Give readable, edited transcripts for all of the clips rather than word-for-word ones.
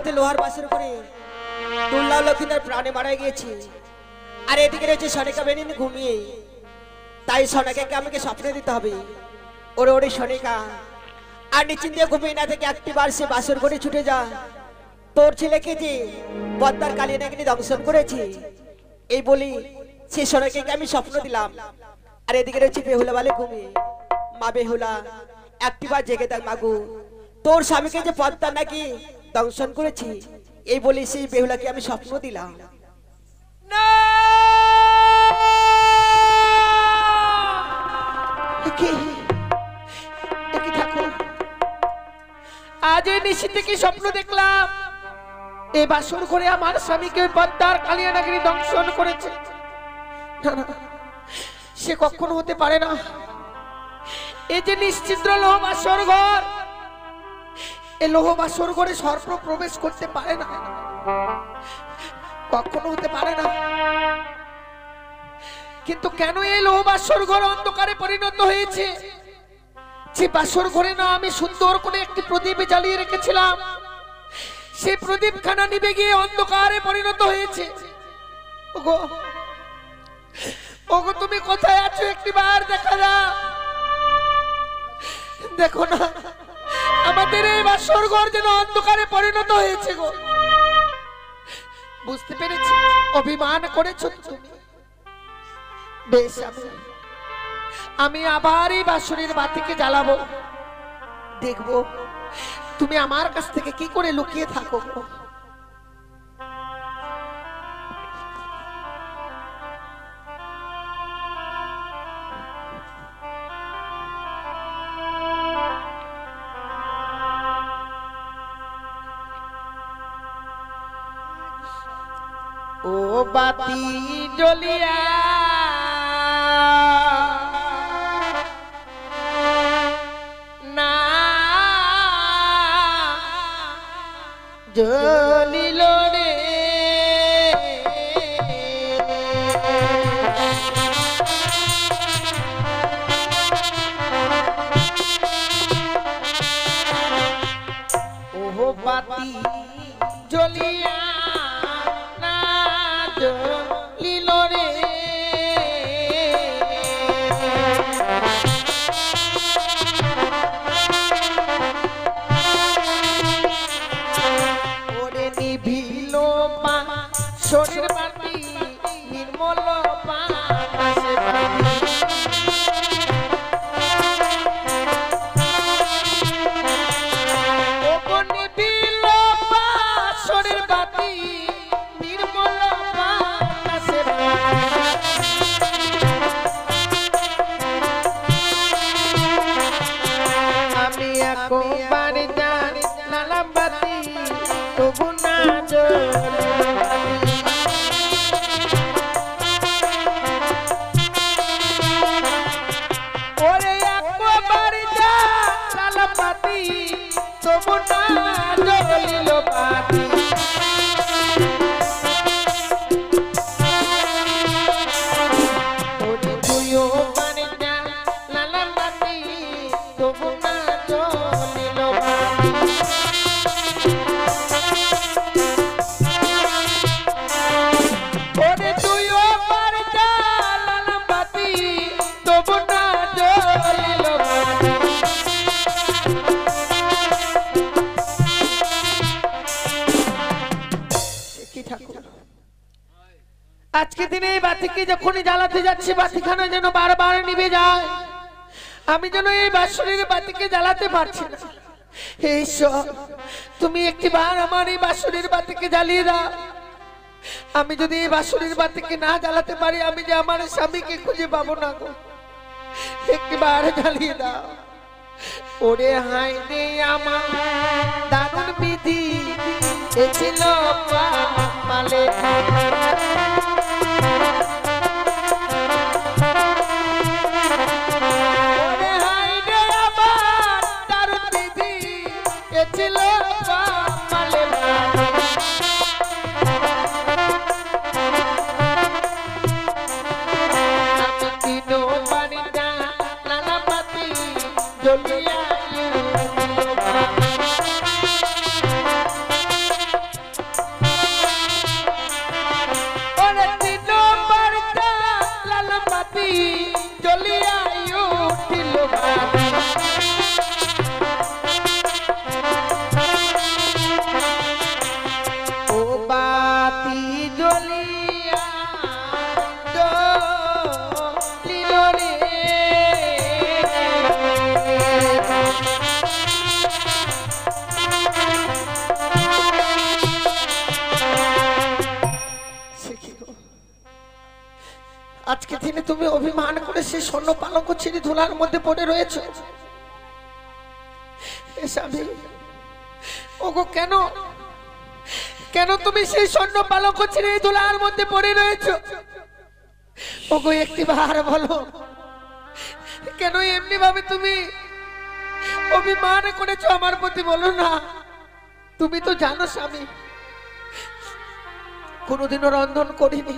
মধ্যে লোহার বাসের করে দুল্লাহ লক্ষিন্দার প্রাণে মারা গিয়েছে। আর এদিকে রয়েছে সনিকা বেনিন ঘুমিয়ে। তাই সনিকাকে আমাকে স্বপ্নে দিতে হবে। ওরে ওরে সনিকা, আর নিশ্চিন্তে ঘুমিয়ে না থেকে একটিবার সে বাসর করে ছুটে যা। তোর ছেলেকে যে পদ্মার কালিয়া নাগিনী দংশন করেছে এই বলি সে সনিকাকে আমি স্বপ্ন দিলাম। আর এদিকে রয়েছে বেহুলা বলে ঘুমিয়ে। মা বেহুলা, একটিবার জেগে দেখ মাগো, তোর স্বামীকে যে পদ্মা নাকি দংশন করেছি এই বলি সেই বেহুলাকে আমি স্বপ্ন দিলাম। আজ এই নিশীথে কি স্বপ্ন দেখলাম, এই বাসর ঘরে আমার স্বামীকে পদ্মার কালিয়া নাগিনী দংশন করেছে। না না, সে কখনো হতে পারে না। এই যে নিশ্চিদ্র লোহ বাসর ঘর, এই লোহ বাসর ঘরে সর্প প্রবেশ করতে পারে না, কখনো হতে পারে না। কিন্তু কেন এই লোহ বাসর ঘর অন্ধকারে পরিণত হয়েছে? যে বাসর ঘরে না আমি সুন্দর করে একটি প্রদীপ জ্বালিয়ে রেখেছিলাম, সেই প্রদীপ খানা নিভে গিয়ে অন্ধকারে পরিণত হয়েছে। ওগো ওগো, তুমি কোথায় আছো? একটিবার দেখা দাও। দেখো না, আমাদের এই বাসর ঘর যেন অন্ধকারে পরিণত হয়েছে গো। বুঝতে পেরেছি, অভিমান করেছো তুমি। বেশ, আমি আবার এই বাসরের বাতিকে জ্বালাবো, দেখবো তুমি আমার কাছ থেকে কি করে লুকিয়ে থাকো। ও বাতি জ্বলিয়া না জ্বলিল রে, ও বাতি জ্বলিয়া না জ্বলিল রে, ওরে নিভিল বাসরের বাতি নির্মল বাসে বাতি, ও নিভিল বাসরের বাতি নির্মল বাসে আমি একবার জ্বালাম বাতি তবু না জ্বলে, ওরে একবার জ্বালাম বাতি তবু না জ্বলিল বাতি, ওরে তুইও পারে জ্বালাম বাতি তবু না জ্বলিল বাতি, ওরে তুইও পারে জ্বালাম বাতি তবু না জ্বলিল বাতি। আজকে দিনে এই বাতিকে যখনই জ্বালাতে যাচ্ছি বাতিখানা যেন বারবার নিভে যায়, আমি যেন এই বাসরের বাতিকে জ্বালাতে পারছি না। হে ঈশ্বর, তুমি একটিবার আমার এই বাসরের বাতিকে জ্বালিয়ে দাও। আমি যদি এই বাসরের বাতিকে না জ্বালাতে পারি আমি যে আমার স্বামীকে খুঁজে পাবো না গো, একটিবার জ্বালিয়ে দাও। ওরে হাই রে আমার দারুণ বিধি ছিল পালে, ওরে হাই রে আমার দারুণ বিধি ছিল পালে, আমি তিনো বাড়ি জ্বালাম বাতি জ্বলিয়া আজকে দিনে তুমি অভিমান করে সেই স্বর্ণ পালঙ্ক ছিঁড়ে ধুলার মধ্যে পড়ে রয়েছো। এ স্বামী, ওগো কেন কেন তুমি সেই স্বর্ণ পালঙ্ক ছিঁড়ে ধুলার মধ্যে পড়ে রয়েছো? ওগো একটি বার বলো, কেন এমনি ভাবে তুমি অভিমান করেছো আমার প্রতি? বলো না। তুমি তো জানো স্বামী, কোনোদিনও রন্ধন করিনি,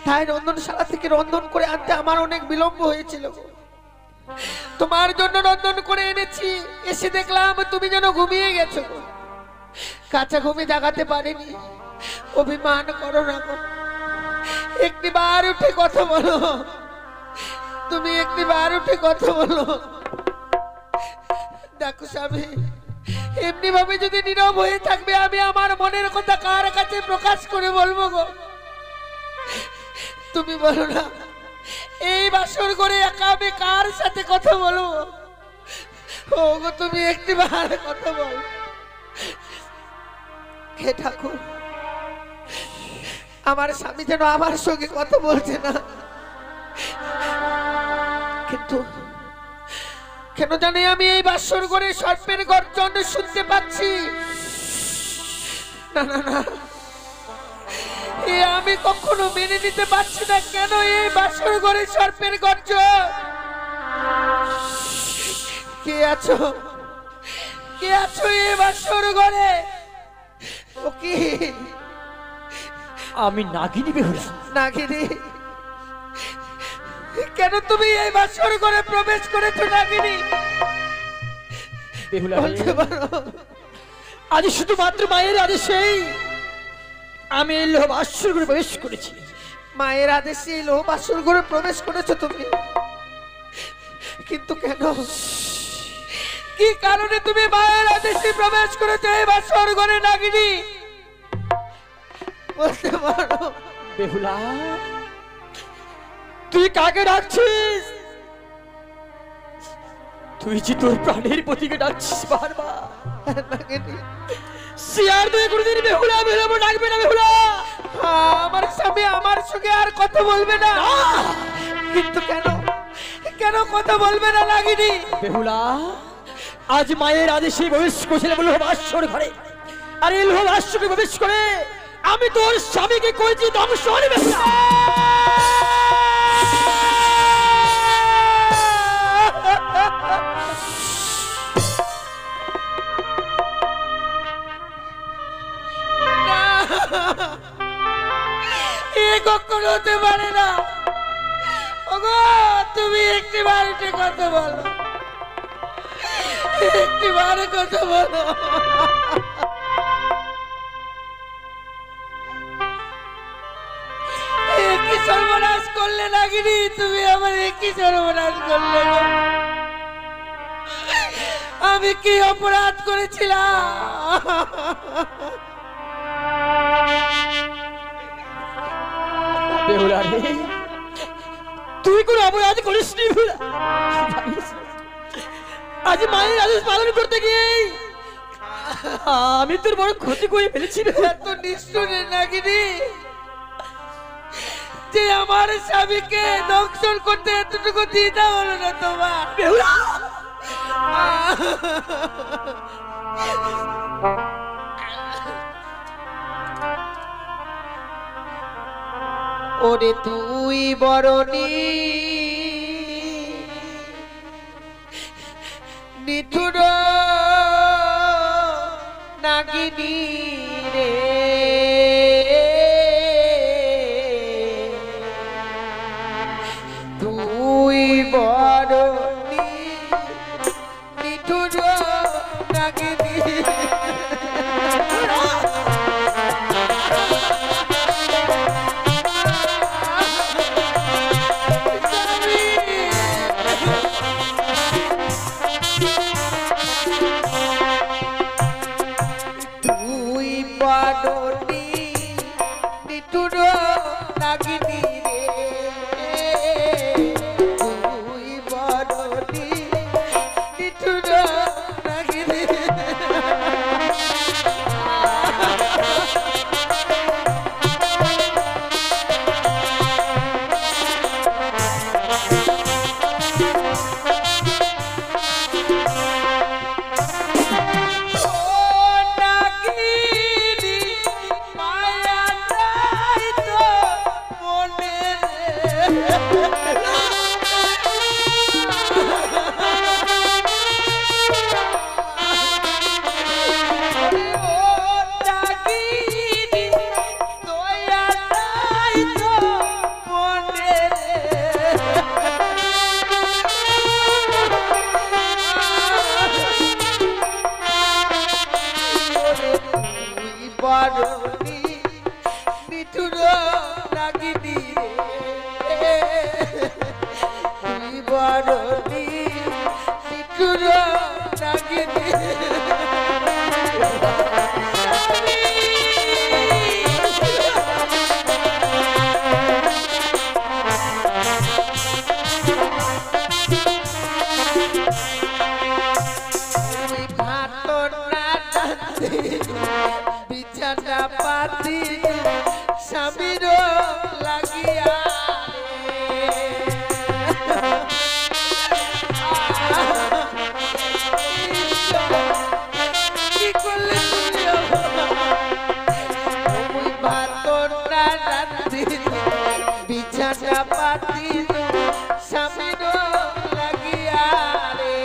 তাই রন্ধনশালা থেকে রন্ধন করে আনতে আমার অনেক বিলম্ব হয়েছিল। তোমার জন্য রন্ধন করে এনেছি, এসে দেখলাম তুমি যেন ঘুমিয়ে গেছো। কাঁচা ঘুমে জাগাতে পারিনি। অভিমান করো না গো, একটি বার উঠে কথা বলো। তুমি একটি বার উঠে কথা বলো। দেখো স্বামী, এমনি ভাবে যদি নীরব হয়ে থাকবে, আমি আমার মনের কথা কার কাছে প্রকাশ করে বলবো গো? তুমি বলো না, এই বাসর করে একা আমি কার সাথে কথা বলবো? ও গো, তুমি একটি বার কথা বল। হে ঠাকুর, আমার স্বামী যেন আমার সঙ্গে কথা বলছে না, কিন্তু কেন জানি আমি এই বাসর করে সর্পের গর্জন শুনতে পাচ্ছি। না না না, আমি কখনো মেনে নিতে পারছি না। কেন এই বাসর ঘরে সর্পের গর্জন? কে আছো? কে আছো এই বাসর ঘরে? ও কি? আমি নাগিনী বেহুলা। নাগিনী? কেন তুমি এই বাসর ঘরে প্রবেশ করেছো নাগিনী? বেহুলা, বলতে পারো? আজ শুধুমাত্র মায়ের আদেশেই আমি এই লোহ বাসর ঘরে প্রবেশ করেছি। মায়ের আদেশে এই লোহ বাসর ঘরে প্রবেশ করেছো তুমি? কিন্তু কেন? কি কারণে তুমি মায়ের আদেশে প্রবেশ করেছো এই বাসর ঘরে নাগিনী? বলতে পারো? বেহুলা, তুই কাকে ডাকছিস? তুই যে তোর প্রাণের পতিকে ডাকছিস বারবার। নাগিনী, সিয়ার তুই কোনদিন বেহুলা বেহুলা ডাকবে না। বেহুলা, আমার স্বামী আমার সঙ্গে আর কথা বলবে না। কিন্তু কেন? কেন কথা বলবে না নাগিনী? বেহুলা, আজ মায়ের আদেশে প্রবেশ করেছিলাম লোহ বাসর ঘরে, আর এই লোহ বাসরে প্রবেশ করে আমি তোর স্বামীকে করেছি ধ্বংস। বেহুলা, কখনো হতে পারে না। ওগো, তুমি একটি বাড়িতে কথা বলো, একটি বারে কথা বলো। কি সর্বনাশ করলে নাগিনী তুমি? আমার কি সর্বনাশ করলে? আমি কি অপরাধ করেছিলাম? বেহুলা রে, তুই কোন অপরাধ করিসনি। বেহুলা, আজ মায়ের আদেশ পালন করতে গিয়ে আমি তোর বড় ক্ষতি করে ফেলেছি। এত নিষ্ঠুর নাগিনী যে আমার স্বামীকে দংশন করতে এতটুকু দ্বিধা হলো না তোমার? বেহুলা, ওরে তুই বরণী নিঠুর নাগিনী রে, তুই বরণী নিঠুর নাগিনী। নাগিনী রে, তুই বড়নি নিঠুর নাগিনী। বিছানা পাতি স্বামীর লাগিয়া কি করলে তুমি ভাত রাত্রি বিছানা পাতি স্বামীর লাগিয়া রে।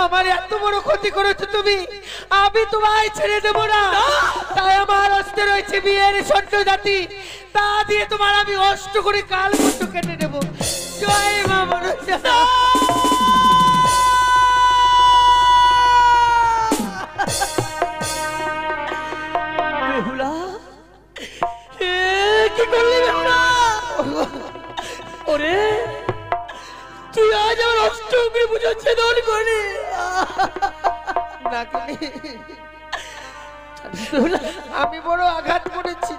আমার এত বড় ক্ষতি করেছো তুমি, আমি তোমায় ছেড়ে দেবো না। তাই আমার অস্ত্র রয়েছে বিয়ের ষণ্ড জাতি, তা দিয়ে তোমার আমি অষ্ট করে কাল মুন্ড কেটে নেবো। জয় মা মনসা। বেহুলা, কি করলি বেহুলা? ওরে তুই আজ আমার অষ্টমী পুজো ছেদন করলি। আমি বড় আঘাত করেছি।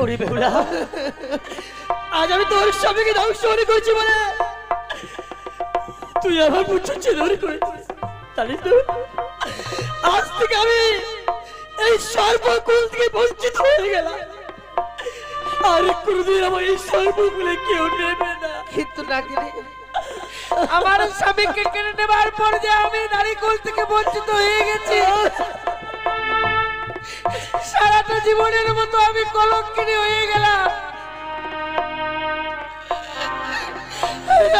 ওরে বেহুলা, আজ আমি তোর স্বামীকে ধ্বংস করেছি বলে তুই আমার পুজো ছেদন করেছিস। তাহলে তো আজ থেকে আমি এই সর্বকুল থেকে বঞ্চিত হয়ে গেলাম। আর কোনদিন আমার এই সর্বকুলে কেউ নেবে না। কিন্তু নাগিনী, আমার স্বামীকে কেড়ে নেবার পর যে আমি নারীকুল থেকে বঞ্চিত হয়ে গেছি, সারাটা জীবনের মতো আমি কলঙ্কিনী হয়ে গেলাম।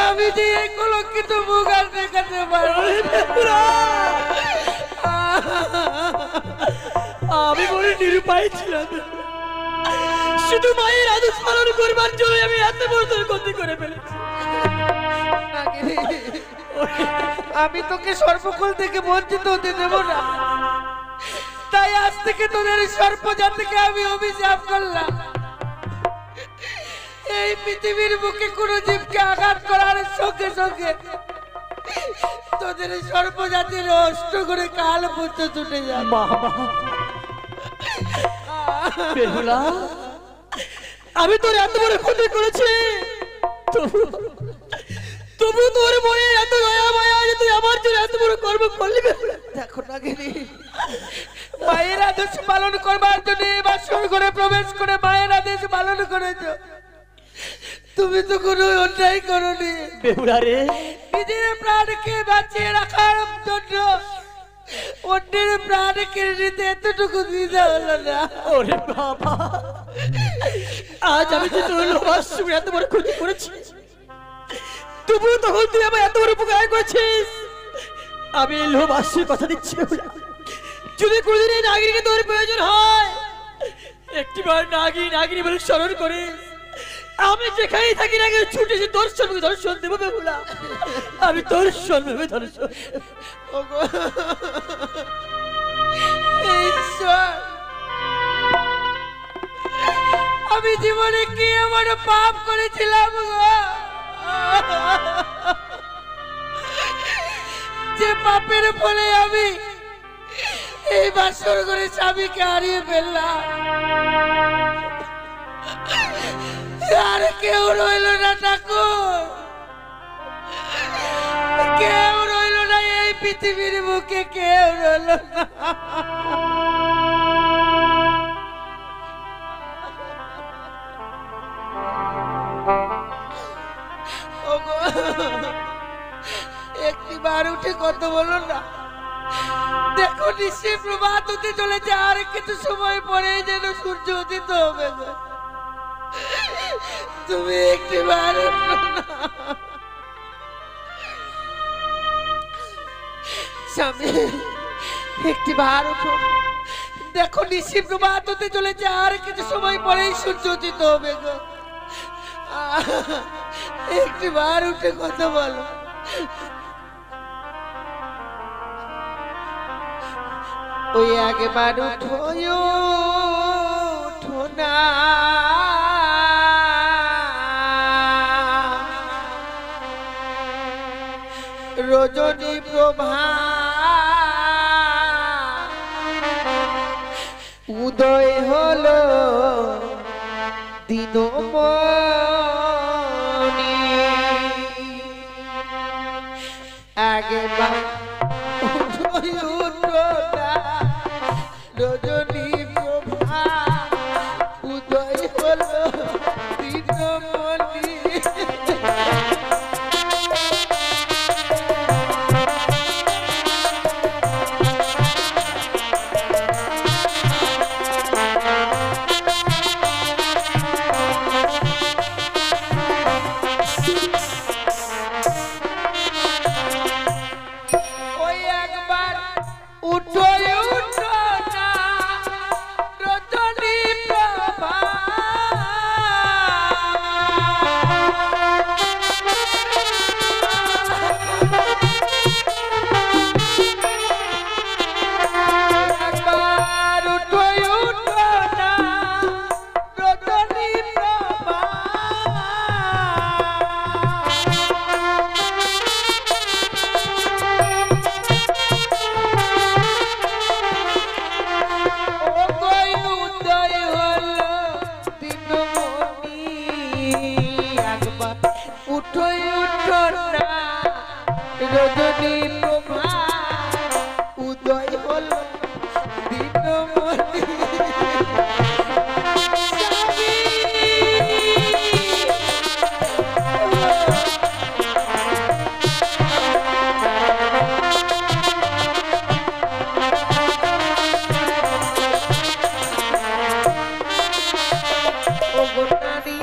আমি যে এই কলঙ্কিত মুখ আর দেখাতে পারবো না। আমি বলে নিরুপায় ছিলাম, শুধু মায়ের আদেশ পালন করবার জন্য আমি এত বড় ক্ষতি করে ফেলেছি। আমি তোকে সর্বকুল থেকে বঞ্চিত হতে দেব না, তাই আজ থেকে তোদের সর্বজাতিকে আমি অভিশাপ করলাম। এই পৃথিবীর বুকে কোনো জীবকে আঘাত করার সঙ্গে সঙ্গে তোদের সর্বজাতির অষ্ট করে কাল পুত্র ছুটে যাবে। বেহুলা, আমি তোর এত বড় ক্ষতি করেছি, তবু তোর মনে এত দয়া মায়া যে তুই আমার জন্য এত বড় কর্ম করলি। দেখো নাগিনী, মায়ের আদেশ পালন করবার জন্য বাসর ঘরে প্রবেশ করে মায়ের আদেশ পালন করেছ। তুমি তো কোনো অন্যায় করনি। বেহুলা রে, নিজের প্রাণকে বাঁচিয়ে রাখার জন্য অন্যের প্রাণ কেড়ে নিতে এতটুকু দিতে হলো না। ওরে বাবা, আজ আমি যে তোর লোহার সঙ্গে এত বড় ক্ষতি করেছি, তবু তখন তুই আমার এত বড় উপকার করেছিস। আমি লোহার কথা দিচ্ছি, যদি কোনদিন এই নাগিনীকে তোর প্রয়োজন হয়, একটিবার নাগিনী বলে স্মরণ করিস। আমি যেখানেই থাকি না কেন ছুটে এসে তোর সঙ্গে দর্শন দেবো। বেহুলা, আমি তোর সঙ্গে দর্শন। আমি জীবনে কি আমার পাপ করেছিলাম গো? যে পাপের ফলে আমি এই বাসর ঘরে স্বামীকে হারিয়ে ফেললাম, আর কেউ রইল না ঠাকুর, কেউ রইল না এই পৃথিবীর বুকে, কেউ রইল না। ওগো, একটিবার উঠে কথা বলো না। দেখো নিশ্চয়ই প্রভাত হতে চলেছে, আর কিছু সময় পরে যেন সূর্য উদিত হবে গো। তুমি একটিবার উঠো না স্বামী, একটিবার উঠো। দেখো নিশ্চয়ই প্রভাত হতে চলেছে, আর কিছু সময় পরেই সূর্য উদিত হবে গো। একটিবার উঠে কথা বলো। ওই একবার উঠো, উঠো না, রজনী প্রভা উদয় হলো দিনমণি, একবার উঠো, উঠো না, রজনী প্রভা উদয় হলো দিনমণি। ওই একবার উঠো, উঠো না, রজনী প্রভা একবার উঠো, উঠো না, রজনী প্রভা উদয় হলো দিনমণি, একবার উঠো, উঠো না, রজনী প্রভা উদয় হলো দিনমণি। ওগো নারী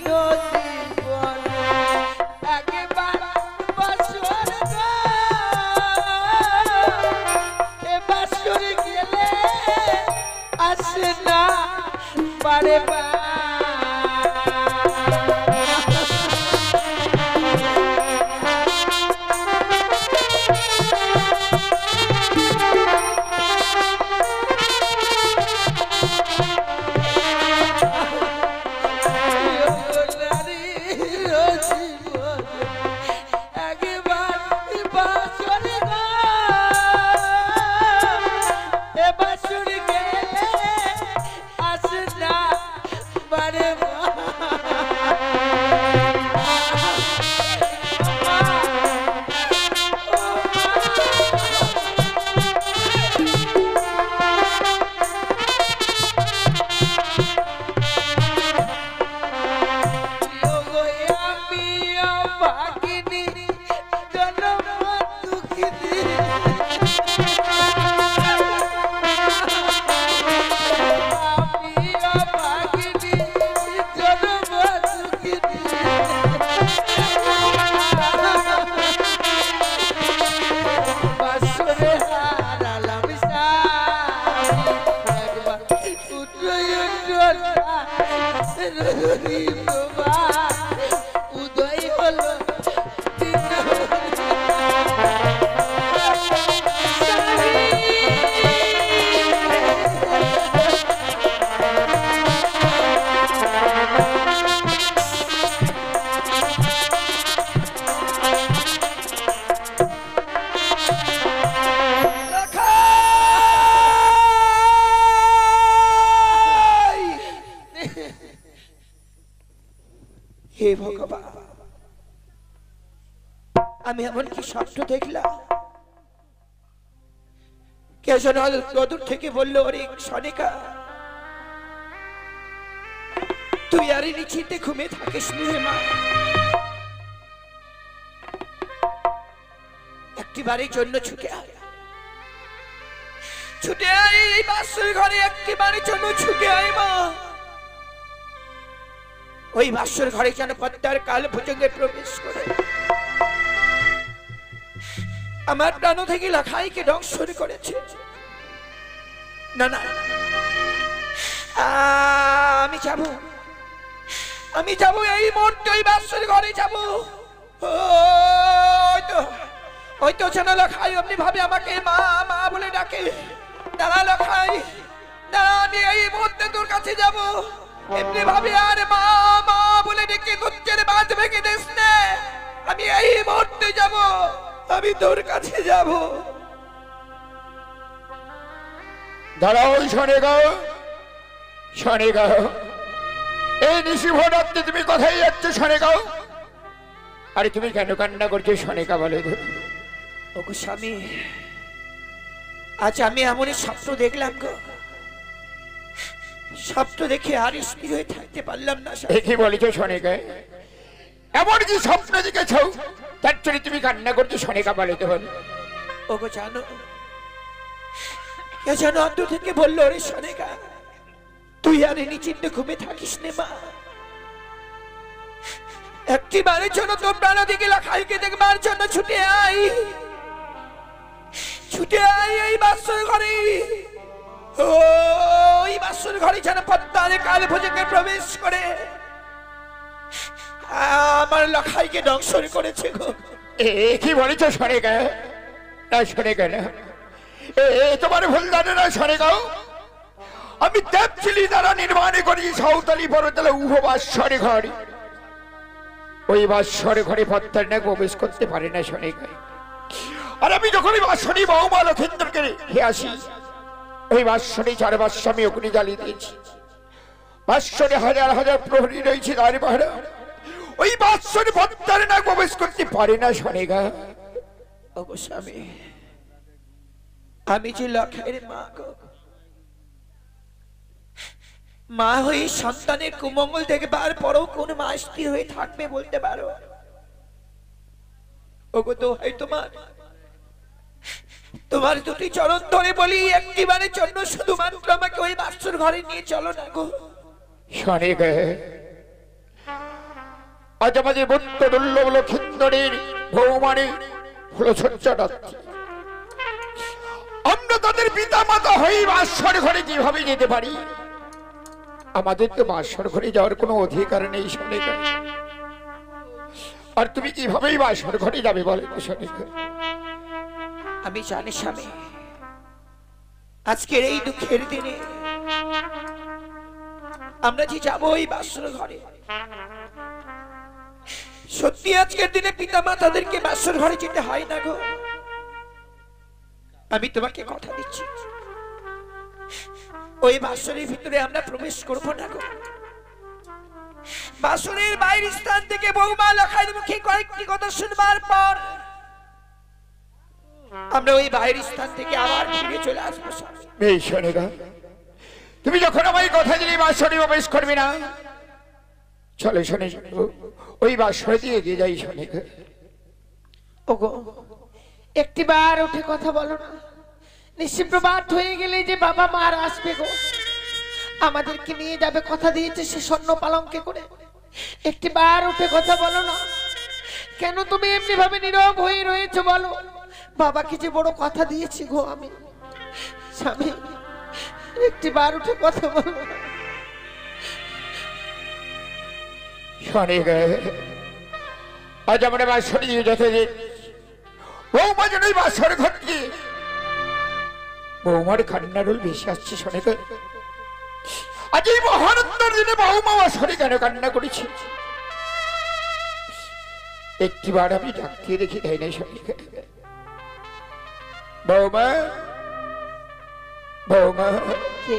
নদী বলে একবার বাসর গো, এ বাসর গেলে আসে না বারে বার। উদয় হলো হে ভগবান, আমি এমন কি স্বপ্ন দেখলাম? কে যেন দূর থেকে বললো, ওরে সনিকা, তুই আর নিচিতে ঘুমে থাকিস নি রে মা, একটিবারের জন্য ছুটে আয়, ছুটে আয় এই বাসর ঘরে, একটিবারের জন্য ছুটে আয় মা। ওই বাসর ঘরে যেন পদ্মার কাল ভুজঙ্গে প্রবেশ করে আমার প্রাণ থেকে লাখাইকে দংশন করেছে। না না, আমি যাব এই মুহূর্তে ওই বাসর ঘরে যাব। ওই তো যেন লাখাই অমনি ভাবে আমাকে মা মা বলে ডাকে। দাঁড়া লাখাই, দাঁড়া, আমি এই মুহূর্তে তোর কাছে যাব। এমনি ভাবে আর মা মা বলে ডেকে দুঃখের বাঁধ ভেঙে দিস নে। আমি এই মুহূর্তে যাব, আমি তোর কাছে যাব। দাঁড়াও সনেগাঁও, সনেগাঁও, এই নিশিভরাত্রে তুমি কোথায় যাচ্ছ সনেগাঁও? আরে তুমি কেন কান্না করছো সনেকা বলে? ওগো স্বামী, আজ আমি এমনই স্বপ্ন দেখলাম গো, স্বপ্ন দেখে আর স্থির হয়ে থাকতে পারলাম না। কি বলেছ সনেকা? এমন কি স্বপ্ন দেখেছ তার জন্য তুমি কান্না করছো সনেকা বলে? তো বল। ওগো জানো, কে যেন অন্তর থেকে বললো, ওরে সনেকা, তুই আর নিচিন্তে ঘুমে থাকিস নে মা, একটিবারের জন্য তোর প্রাণ দিকে লাখাইকে দেখবার জন্য ছুটে আয়, ছুটে আয় এই বাসর ঘরে। ওই বাসর ঘরে যেন পদ্মার কাল ভুজঙ্গে প্রবেশ করে আমার লাখাইকে দংশন করেছে গো। কি বলেছ সনেকা? না সনেকা না, তোমার ভুল জানে না সনেগাঁও। আমি দেবচিলি দ্বারা নির্মাণ করি সাঁওতালি পরতলে বাসর ঘর। ওই বাসর ঘরে পদ্মার না প্রবেশ করতে পারে না সনেগাঁও। আর আমি যখন বাসনী বৌমা লক্ষেন্দ্রকে হে আসি, ওই বাসনী 4 বাস আমি অগ্নি জ্বালিয়ে দিয়েছি। বাসনে হাজার হাজার প্রহরী রয়েছে দাঁড়ে পাহারা, ওই বাসনে পদ্মার না প্রবেশ করতে পারে না সনেগাঁও। ওগো স্বামী, আমি যে লখাইয়ের মা গো, মা হয়ে সন্তানের কুমঙ্গল দেখবার পরও কোন মা স্থির হয়ে থাকবে বলতে পারো? ওগো তো হয় তোমার দুটি চরণ ধরে বলি, একটিবারের জন্য শুধুমাত্র আমাকে ওই বাসর ঘরে নিয়ে চলো না গো। সনেগাঁও, আজ আমাদের বন্ধ দুর্লভ লক্ষেন্দ্রের ভৌমানে ফুলসজ্জা রাত্রি, আমরা তাদের পিতা মাতা হয়ে বাসর ঘরে কিভাবে যেতে পারি? আমাদের তো বাসর ঘরে যাওয়ার কোনো অধিকার নেই সনেগাঁও। আর তুমি কিভাবে বাসর ঘরে যাবে বলে সনেগাঁও? আমি জানি স্বামী, আজকের এই দুঃখের দিনে আমরা যে যাবো ওই বাসর ঘরে, সত্যি আজকের দিনে পিতা মাতাদেরকে বাসর ঘরে যেতে হয় না গো। আমি তোমাকে কথা দিচ্ছি, ওই বাসরের ভিতরে আমরা প্রবেশ করব না গো। বাসরের বাইরের স্থান থেকে বৌমা লাখাইয়ের মুখে কয়েকটি কথা শুনবার পর আমরা ওই বাইরের স্থান থেকে আবার ফিরে চলে আসবো। এই সনেগাঁও, তুমি যখন আমায় কথা দিলে বাসরে প্রবেশ করবে না, চলে সনেগাঁও ওই বাসরে দিয়ে এগিয়ে যাই সনেগাঁও। ওগো, একটিবার উঠে কথা বলো না। নিশিপ্রভাত হয়ে গেলে যে বাবা মার আসবে গো, আমাদেরকে নিয়ে যাবে, কথা দিয়েছে সে স্বর্ণ পালঙ্কে করে। একটিবার উঠে কথা বলো না। কেন তুমি এমনি ভাবে নীরব হয়ে রয়েছো বলো? বাবাকে যে বড় কথা দিয়েছি গো আমি। স্বামী, একটিবার উঠে কথা বলো না। সনেগাঁও, আজ আমরা বাসরে যেতে বৌমা যেন ওই বাসর ঘর দিয়ে বৌমার কান্নার রোল বেশি আসছে সনেগাঁও। আজ এই মহানন্দের দিনে বৌমা বাসরে কেন কান্না করেছি? একটিবার আমি ডাকতে দেখি তাই নাই সনেগাঁও। বৌমা, বৌমা, কে?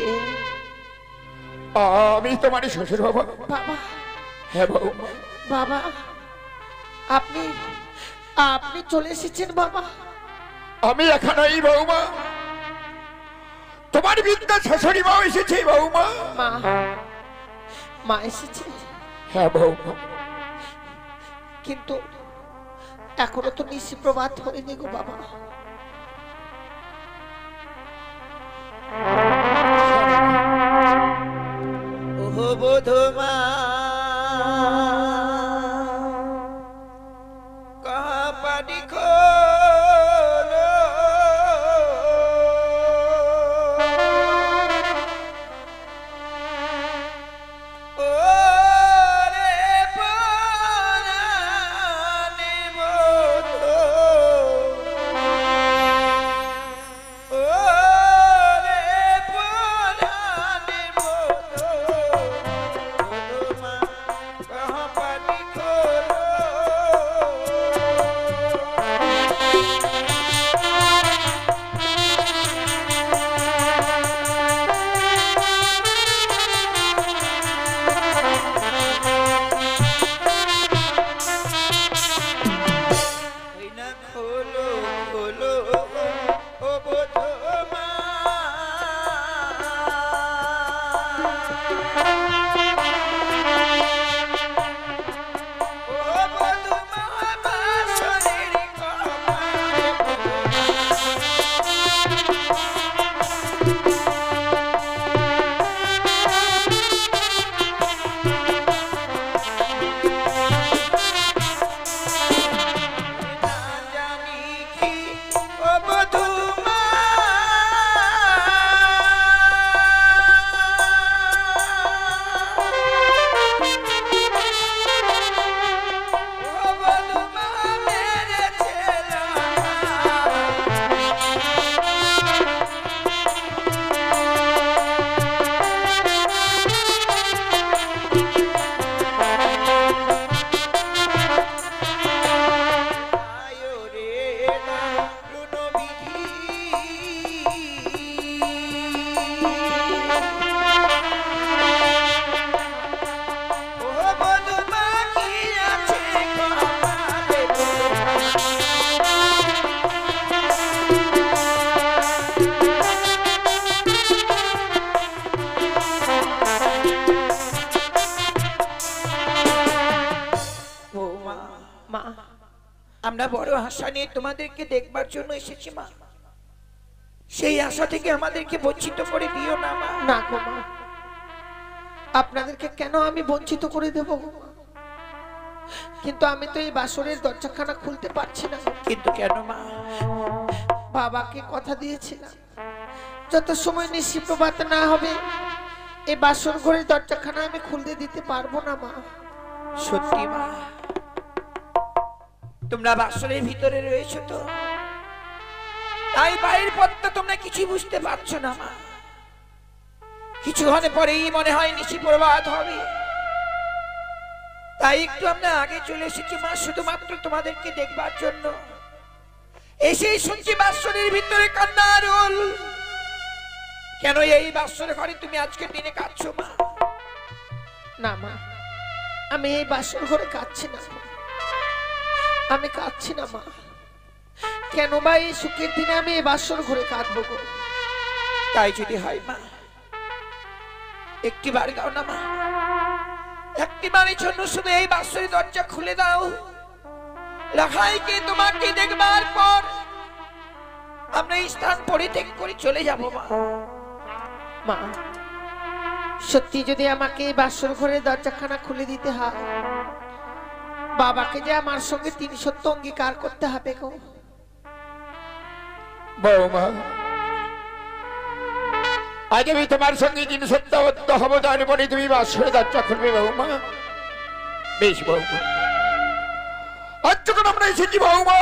আমি তোমার শ্বশুর বাবা। বাবা, হ্যাঁ বৌমা। বাবা, আপনি আপনি চলে এসেছেন বাবা। আমি এখানেই বৌমা, তোমার বিদ্যা শাশুড়ি মাও এসেছে বৌমা। মা, মা এসেছে, হ্যাঁ বৌমা। কিন্তু এখনো তো নিশি প্রভাত হয়নি গো বাবা। ওহো বধূমা কাহা পানি খোলো, ওরে প্রাণে বধূ, ওরে প্রাণে বধূ, বধূমা কাহা পানি খোলো। ওই না খোলো খোলো ও বধূমা, ও বধূমা বাসরের কপালে না জানি কি ও বধূমা, ও বধূমা মেরেছে লাগা। আয়ো রে না লুনো বিধি, ও বধূমা কি আছে কপালে বৌমা, মা, আমরা বড় আশা নিয়ে তোমাদেরকে দেখবার জন্য এসেছি মা, সেই আশা থেকে আমাদেরকে বঞ্চিত করে দিও না মা। না গো মা, আপনাদেরকে কেন আমি বঞ্চিত করে দেব গো মা? কিন্তু আমি তো এই বাসরের দরজাখানা খুলতে পারছি না। কিন্তু কেন মা? বাবাকে কথা দিয়েছিলাম যত সময় নিশি প্রভাত না হবে এই বাসর ঘরের দরজাখানা আমি খুলতে দিতে পারবো না মা। সত্যি মা, তোমরা বাসরের ভিতরে রয়েছো তো, তাই বাইরের পথটা তোমরা কিছু বুঝতে পারছো না মা। কিছুক্ষণ পরেই মনে হয় নিশি প্রভাত হবে, তাই একটু আমরা আগে চলে এসেছি মা, শুধুমাত্র তোমাদেরকে দেখবার জন্য। এসেই শুনছি বাসরের ভিতরে কান্নার রোল। কেন এই বাসর ঘরে তুমি আজকের দিনে কাঁদছো মা? না মা, আমি এই বাসর ঘরে কাঁদছি না, আমি কাঁদছি না মা। কেন বা এই সুখের দিনে আমি এই বাসর ঘরে কাঁদবো গো? তাই যদি হয় মা, একটি বার দাও না মা, একটি বারের জন্য শুধু এই বাসরের দরজা খুলে দাও। লাখাইকে তোমাকে দেখবার পর আমরা এই স্থান পরিত্যাগ করে চলে যাব মা। মা, সত্যি যদি আমাকে এই বাসর ঘরের দরজাখানা খুলে দিতে হয়, বাবাকে যে আমার সঙ্গে ৩০০ অঙ্গীকার করতে হবে গো। বৌমা, আজ আমি তোমার সঙ্গে দিন সত্যাবদ্ধ হব, তারপরে তুমি বাসরে দরজা খুলবে বৌমা। বেশ বৌমা, আজ যখন আমরা এসেছি বৌমা,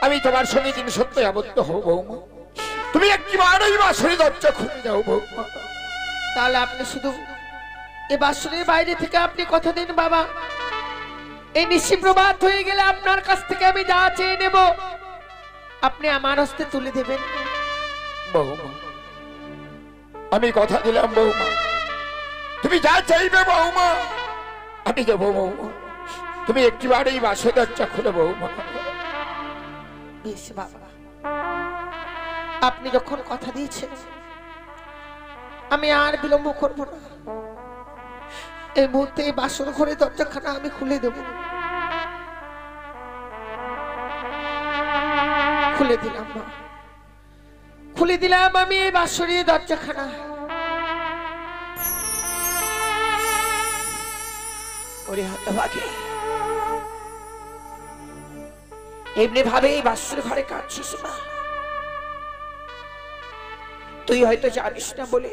আমি তোমার সঙ্গে দিন সত্য আবদ্ধ হব বৌমা। তুমি একটিবার ওই বাসরে দরজা খুলে দাও বৌমা। তাহলে আপনি শুধু এই বাসরের বাইরে থেকে আপনি কথা দিন বাবা, এই নিশি প্রভাত হয়ে গেলে আপনার কাছ থেকে আমি যা চেয়ে নেব আপনি আমার হস্তে তুলে দেবেন। বৌমা, আমি কথা দিলাম বৌমা, তুমি যা চাইবে বৌমা আমি দেবো বৌমা। তুমি একটিবার এই বাসর দরজা খুলে বৌমা। বেশ বাবা, আপনি যখন কথা দিয়েছেন আমি আর বিলম্ব করব না। এই মুহূর্তে এই বাসর ঘরে দরজাখানা আমি খুলে দেব। খুলে দিলাম মা, খুলে দিলাম আমি এই বাসরের দরজাখানা। ওরে হতভাগী, এমনি ভাবে এই বাসর ঘরে কাঁদছিস মা। তুই হয়তো জানিস না বলে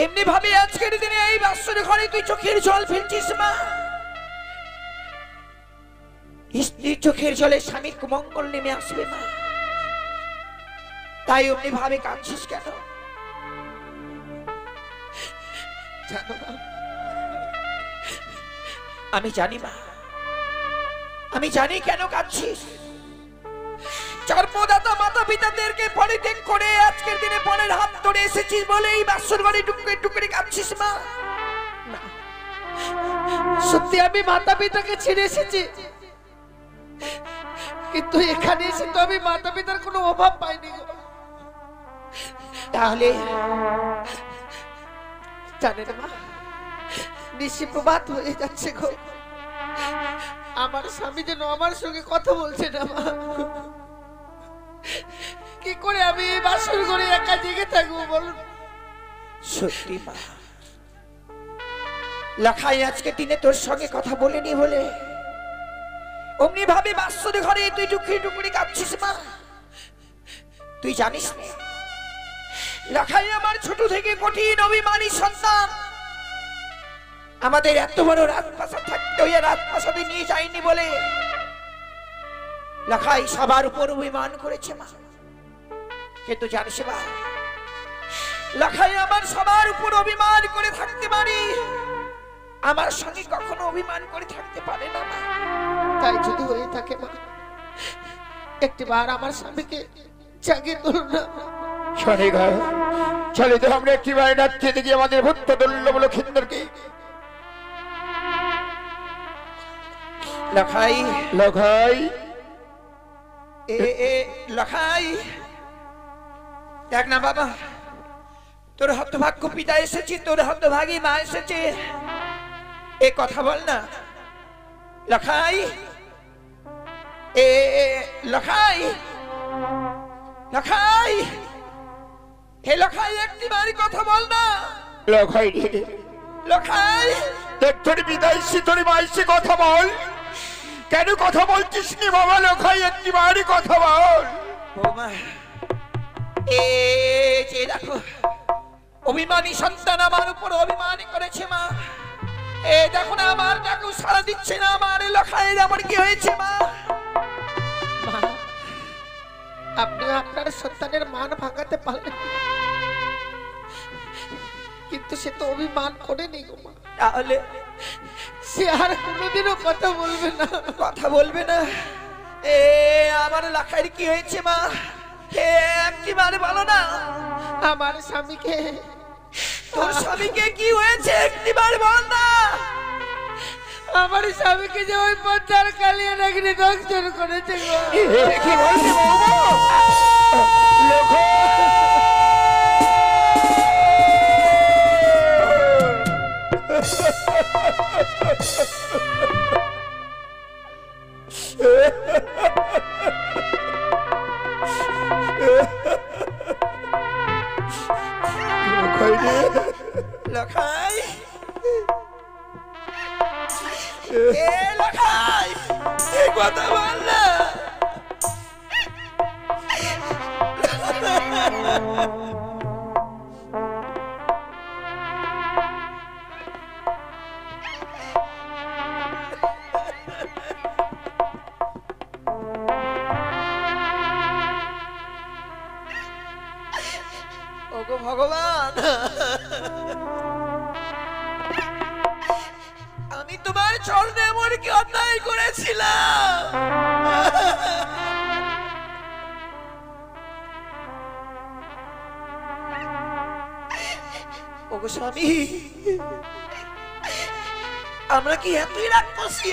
এমনি ভাবে আজকের দিনে এই বাসর ঘরে তুই চোখের জল ফেলছিস মা। স্ত্রীর চোখের জলে স্বামীর কুমঙ্গল নেমে আসবে মা, তাই এমনি ভাবে কাঁদছিস কেন জানো না? আমি জানি মা, আমি জানি কেন কাঁদছিস। জন্মদাতা মাতা পিতাদেরকে পরিত্যাগ করে আজকের দিনে পরের হাত ধরে এসেছিস বলে এই বাসর ঘরে টুকরে টুকরে কাঁদছিস মা। না, সত্যি আমি মাতা পিতাকে ছেড়ে এসেছি, কিন্তু এখানে এসে তো আমি মাতা পিতার কোনো অভাব পাইনি গো। তাহলে জানেন মা, নিশি প্রভাত হয়ে যাচ্ছে গো, আমার স্বামী যেন আমার সঙ্গে কথা বলছে না মা। কি করে আমি এই বাসর ঘরে একা জেগে থাকবো বলুন? সত্যি মা, লখাই আজকে দিনে তোর সঙ্গে কথা বলেনি বলে অমনি ভাবে বাসর ঘরে তুই টুকরি টুকরি কাঁদছিস মা। তুই জানিস না লখাই আমার ছোট থেকে কঠিন অভিমানী সন্তান, আমাদের এত বড় রাজপ্রাসাদ থাকতে হইয়া রাজপ্রাসাদে নিয়ে যায়নি বলে লখাই সবার উপর অভিমান করেছে মা। কিন্তু জানিস মা, লখাই আমার সবার উপর অভিমান করে থাকতে পারি, আমার সঙ্গে কখনো অভিমান করে থাকতে পারে না মা। তাই যদি হয়ে থাকে মা, একটিবার আমার স্বামীকে জাগিয়ে তুলুন না। শোনে গা, চলে তো আমরা একটিবার ডাকতে দেখি আমাদের ভূত দুর্লভ লক্ষিন্দরকে। লখাই, লখাই, লখাই, দেখ না বাবা, তোর হতভাগ্য পিতা এসেছে, তোর হতভাগী মা এসেছে, এ কথা বল না লখাই। লখাই, লখাই, হে লখাই, একটিবারই কথা বল না লখাই রে, লখাই। দেখ তোর বিদায় তোর মাইসে কথা বল। কেন কথা বলছিস নি বাবা? লখাই একটিবারই কথা বল। বৌমা, এ যে দেখো অভিমানী সন্তান আমার উপর অভিমানী করেছে মা। এ দেখো না আমার ডাকু সাড়া দিচ্ছে না, আমার লখাইয়ের আমার কি হয়েছে মা? মা, আপনি আপনার সন্তানের মান ভাঙাতে পারলেন, কিন্তু সে তো অভিমান করেনি গো মা। তাহলে সে আর কোনোদিনও কথা বলবে না। কথা বলবে না? এ আমার লখাইয়ের কি হয়েছে মা? এ একটিবারে বলো না। আমার স্বামীকে, তোর স্বামীকে কি হয়েছে একটিবার বল না। আমার স্বামীকে যে ওই পদ্মার কালিয়া নাগিনী দংশন করেছে গো। কি বলছে বাবা? লখাই, লখাই, এ লখাই, এই কথা বল না। ওগো ভগবান, আমি তোমার চরণে এমন কি অন্যায় করেছিলাম? ওগো স্বামী, আমরা কি এতই রাগ করছি?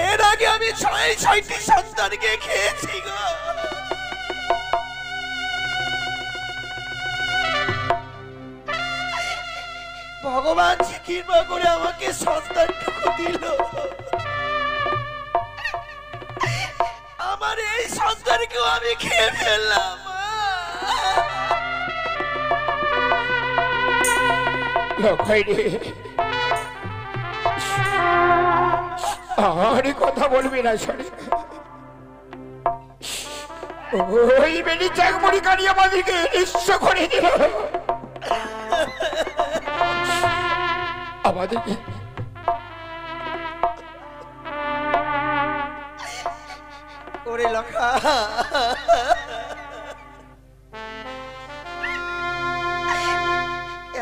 এর আগে আমি 6টি সন্তানকে খেয়েছি গো। ভগবান যে কৃপা করে আমাকে সন্তানটুকু দিল, আমার এই সন্তানকেও আমি খেয়ে ফেললাম। আরে কথা বলবি না শোনে, ওই বেনি চাকমড়ি কানিয়ে আমাদেরকে নিঃস্ব করে দিল। আমাদেরকে ওরে লখা,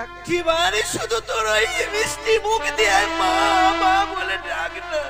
একটিবারে শুধু তোর ওই মিষ্টি মুখ দিয়ে মা মা বলে ডাক না।